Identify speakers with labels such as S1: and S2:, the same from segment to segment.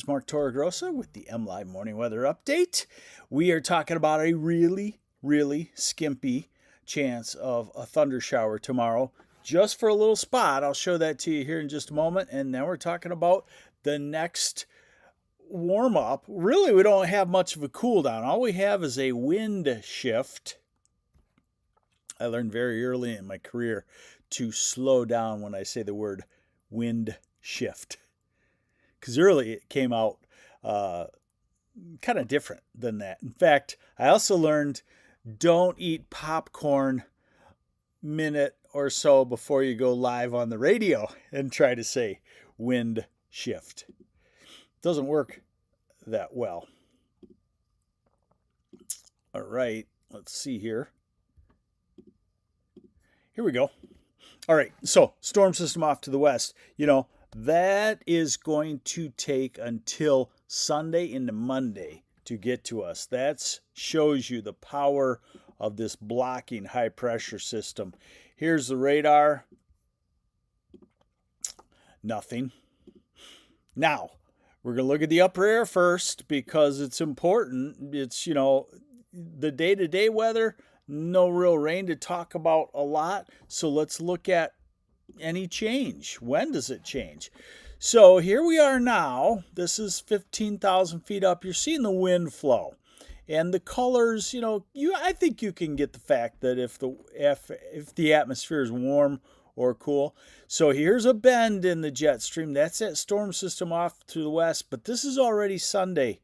S1: It's Mark Torregrossa with the MLive Morning Weather Update. We are talking about a really skimpy chance of a thunder shower tomorrow, just for a little spot. I'll show that to you here in just a moment. And then we're talking about the next warm up. Really, we don't have much of a cool down. All we have is a wind shift. I learned very early in my career to slow down when I say the word wind shift, because early it came out kind of different than that. In fact, I also learned don't eat popcorn minute or so before you go live on the radio and try to say wind shift. It doesn't work that well. All right, let's see here. Here we go. All right, so storm system off to the west. That is going to take until Sunday into Monday to get to us. That shows you the power of this blocking high pressure system. Here's the radar. Nothing. Now, we're going to look at the upper air first because it's important. It's, the day-to-day weather, no real rain to talk about a lot. So let's look at any change. When does it change? So here we are now. This is 15,000 feet up. You're seeing the wind flow. And the colors, I think you can get the fact that if the atmosphere is warm or cool. So here's a bend in the jet stream. That's that storm system off to the west, but this is already Sunday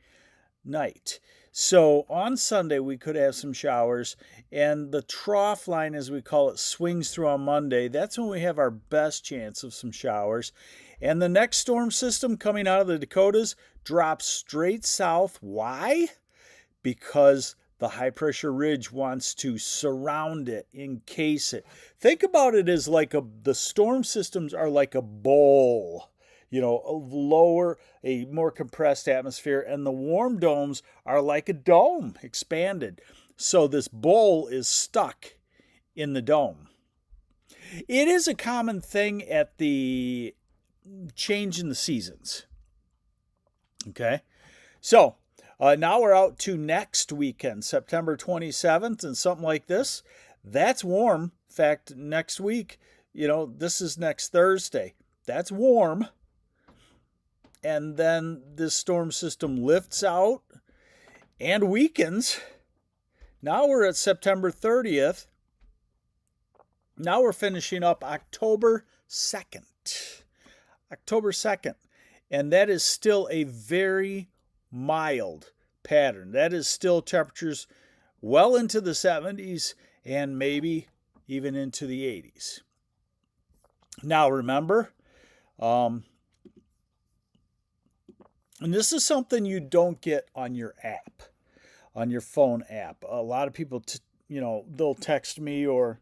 S1: night. So on Sunday, we could have some showers, and the trough line, as we call it, swings through on Monday. That's when we have our best chance of some showers. And the next storm system coming out of the Dakotas drops straight south. Why? Because the high-pressure ridge wants to surround it, encase it. Think about it as like the storm systems are like a bowl. A more compressed atmosphere, and the warm domes are like a dome, expanded. So this bowl is stuck in the dome. It is a common thing at the change in the seasons. Okay, so now we're out to next weekend, September 27th, and something like this. That's warm. In fact, next week, this is next Thursday. That's warm. And then this storm system lifts out and weakens. Now we're at September 30th. Now we're finishing up October 2nd. October 2nd. And that is still a very mild pattern. That is still temperatures well into the 70s and maybe even into the 80s. Now remember, and this is something you don't get on your app, on your phone app. A lot of people, they'll text me or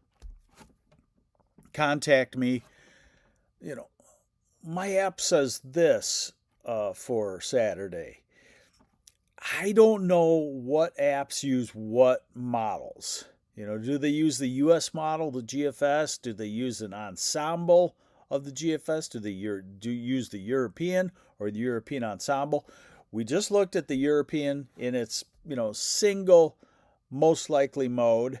S1: contact me. My app says this for Saturday. I don't know what apps use what models. Do they use the US model, the GFS? Do they use an ensemble of the GFS? Do they use the European or the European ensemble? We just looked at the European in its single most likely mode,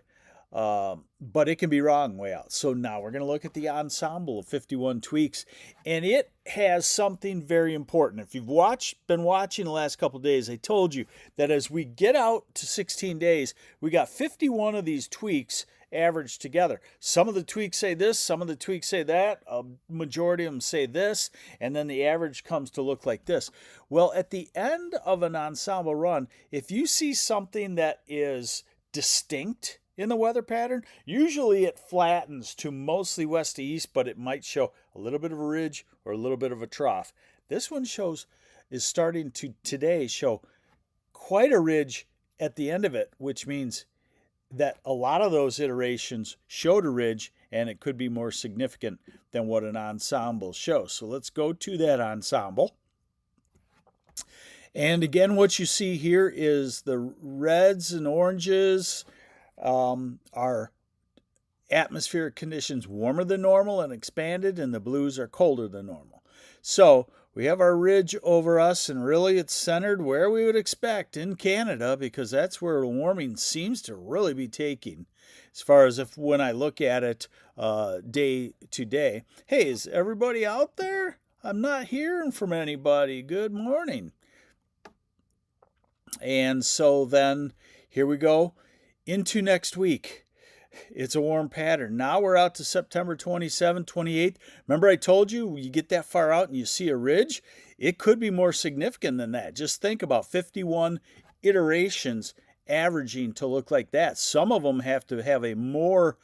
S1: but it can be wrong way out. So now we're going to look at the ensemble of 51 tweaks, and it has something very important. If you've been watching the last couple of days, I told you that as we get out to 16 days, we got 51 of these tweaks averaged together. Some of the tweaks say this, some of the tweaks say that, a majority of them say this, and then the average comes to look like this. Well, at the end of an ensemble run, if you see something that is distinct in the weather pattern, usually it flattens to mostly west to east, but it might show a little bit of a ridge or a little bit of a trough. This one is starting to today show quite a ridge at the end of it, which means that a lot of those iterations showed a ridge, and it could be more significant than what an ensemble shows. So let's go to that ensemble. And again, what you see here is the reds and oranges are atmospheric conditions warmer than normal and expanded, and the blues are colder than normal. So we have our ridge over us, and really it's centered where we would expect in Canada, because that's where the warming seems to really be taking. As far as if when I look at it day to day. Hey, is everybody out there? I'm not hearing from anybody. Good morning. And so then here we go into next week. It's a warm pattern. Now we're out to September 27th, 28th. Remember I told you, you get that far out and you see a ridge? It could be more significant than that. Just think about 51 iterations averaging to look like that. Some of them have to have a more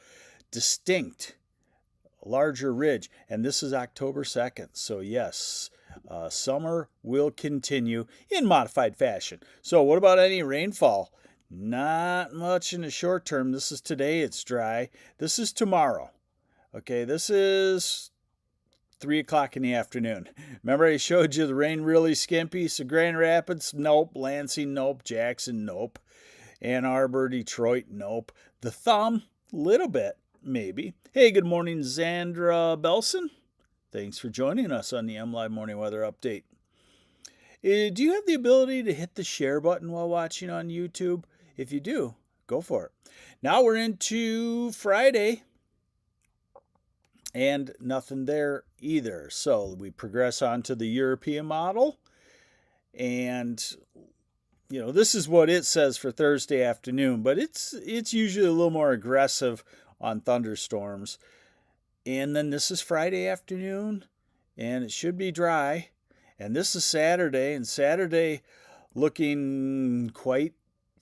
S1: distinct, larger ridge. And this is October 2nd. So yes, summer will continue in modified fashion. So what about any rainfall? Not much in the short term. This is today, it's dry. This is tomorrow. Okay, this is 3 o'clock in the afternoon. Remember I showed you the rain really skimpy? So Grand Rapids, nope. Lansing, nope. Jackson, nope. Ann Arbor, Detroit, nope. The Thumb, little bit, maybe. Hey, good morning, Zandra Belson. Thanks for joining us on the MLive Morning Weather Update. Do you have the ability to hit the share button while watching on YouTube? If you do, go for it. Now we're into Friday, and nothing there either. So we progress on to the European model, and this is what it says for Thursday afternoon, but it's usually a little more aggressive on thunderstorms. And then this is Friday afternoon, and it should be dry. And this is Saturday, and Saturday looking quite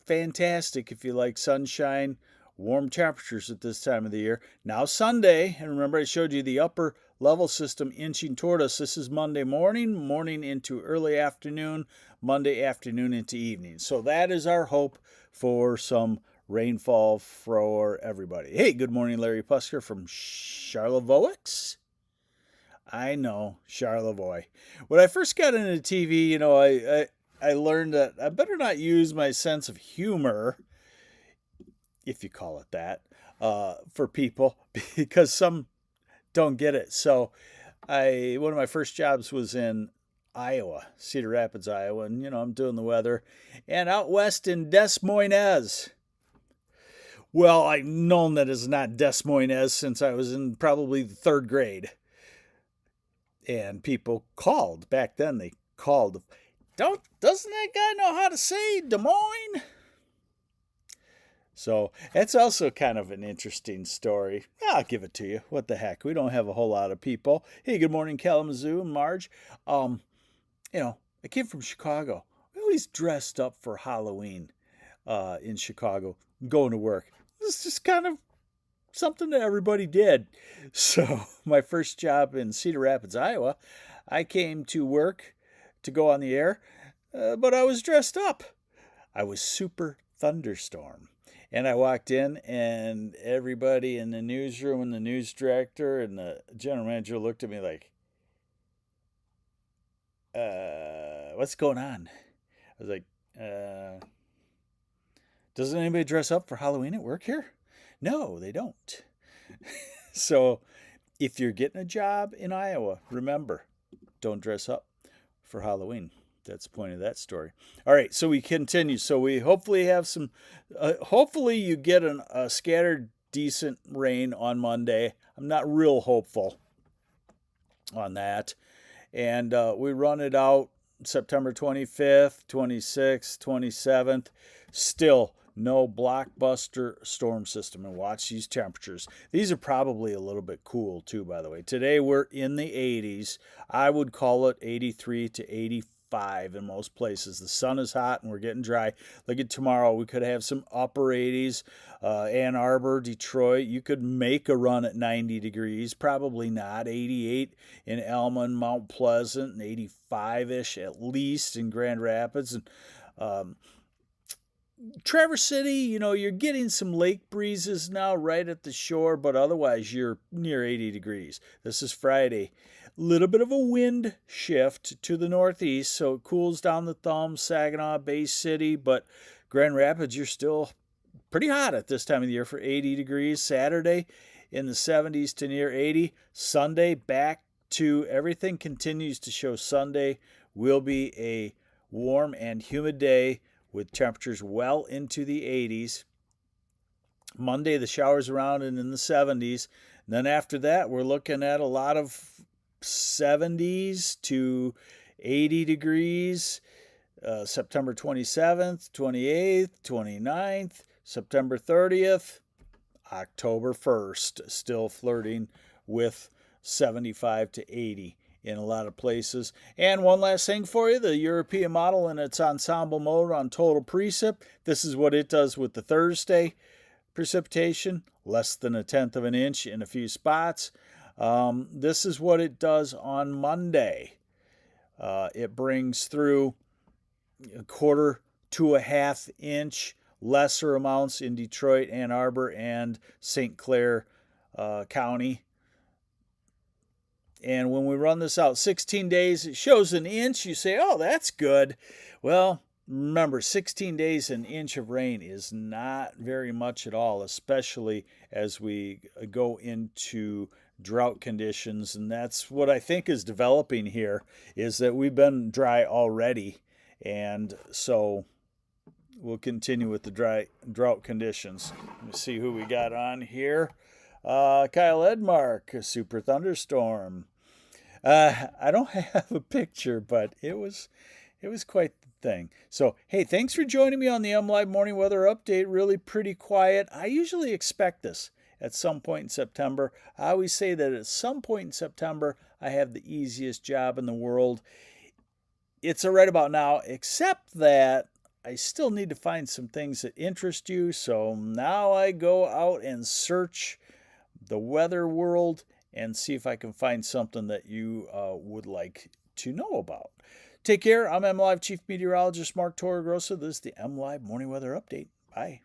S1: fantastic if you like sunshine, warm temperatures at this time of the year. Now Sunday, and remember I showed you the upper level system inching toward us. This is Monday morning into early afternoon, Monday afternoon into evening. So that is our hope for some rainfall for everybody. Hey, good morning, Larry Pusker from Charlevoix. I know, Charlevoix. When I first got into TV, I learned that I better not use my sense of humor, if you call it that, for people, because some don't get it. So one of my first jobs was in Iowa, Cedar Rapids, Iowa, and I'm doing the weather. And out west in Des Moines. Well, I've known that it's not Des Moines since I was in probably the 3rd grade. And people called. Back then they called. Doesn't that guy know how to say Des Moines? So that's also kind of an interesting story. I'll give it to you. What the heck? We don't have a whole lot of people. Hey, good morning, Kalamazoo and Marge. I came from Chicago. We always dressed up for Halloween in Chicago, going to work. This is just kind of something that everybody did. So my first job in Cedar Rapids, Iowa, I came to work to go on the air, but I was dressed up. I was Super Thunderstorm. And I walked in, and everybody in the newsroom and the news director and the general manager looked at me like, what's going on? I was like, doesn't anybody dress up for Halloween at work here? No, they don't. So if you're getting a job in Iowa, remember, don't dress up for Halloween. That's the point of that story. All right, so we continue. So we hopefully have some, hopefully you get a scattered decent rain on Monday. I'm not real hopeful on that. And we run it out September 25th, 26th, 27th. Still no blockbuster storm system. And watch these temperatures. These are probably a little bit cool too, by the way. Today we're in the 80s. I would call it 83 to 85 in most places. The sun is hot and we're getting dry. Look at tomorrow. We could have some upper 80s. Ann Arbor, Detroit. You could make a run at 90 degrees. Probably not. 88 in Elma and Mount Pleasant, and 85-ish at least in Grand Rapids. And Traverse City, you're getting some lake breezes now right at the shore, but otherwise you're near 80 degrees. This is Friday. Little bit of a wind shift to the northeast, so it cools down the Thumb, Saginaw, Bay City, but Grand Rapids, you're still pretty hot at this time of the year for 80 degrees. Saturday in the 70s to near 80. Sunday back to everything continues to show Sunday will be a warm and humid day with temperatures well into the 80s. Monday, the showers around and in the 70s. And then after that, we're looking at a lot of 70s to 80 degrees. September 27th, 28th, 29th, September 30th, October 1st, still flirting with 75 to 80 in a lot of places. And one last thing for you, the European model in its ensemble mode on total precip. This is what it does with the Thursday precipitation, less than 1/10 of an inch in a few spots. This is what it does on Monday. It brings through 1/4 to 1/2 inch, lesser amounts in Detroit, Ann Arbor, and St. Clair County. And when we run this out 16 days, it shows an inch. You say, oh, that's good. Well, remember, 16 days, an inch of rain is not very much at all, especially as we go into drought conditions. And that's what I think is developing here, is that we've been dry already. And so we'll continue with the drought conditions. Let me see who we got on here. Kyle Edmark, a super thunderstorm. I don't have a picture, but it was quite the thing. So, hey, thanks for joining me on the MLive Morning Weather Update. Really pretty quiet. I usually expect this at some point in September. I always say that at some point in September, I have the easiest job in the world. It's right about now, except that I still need to find some things that interest you. So now I go out and search the weather world and see if I can find something that you would like to know about. Take care. I'm MLive Chief Meteorologist Mark Torregrossa. This is the MLive Morning Weather Update. Bye.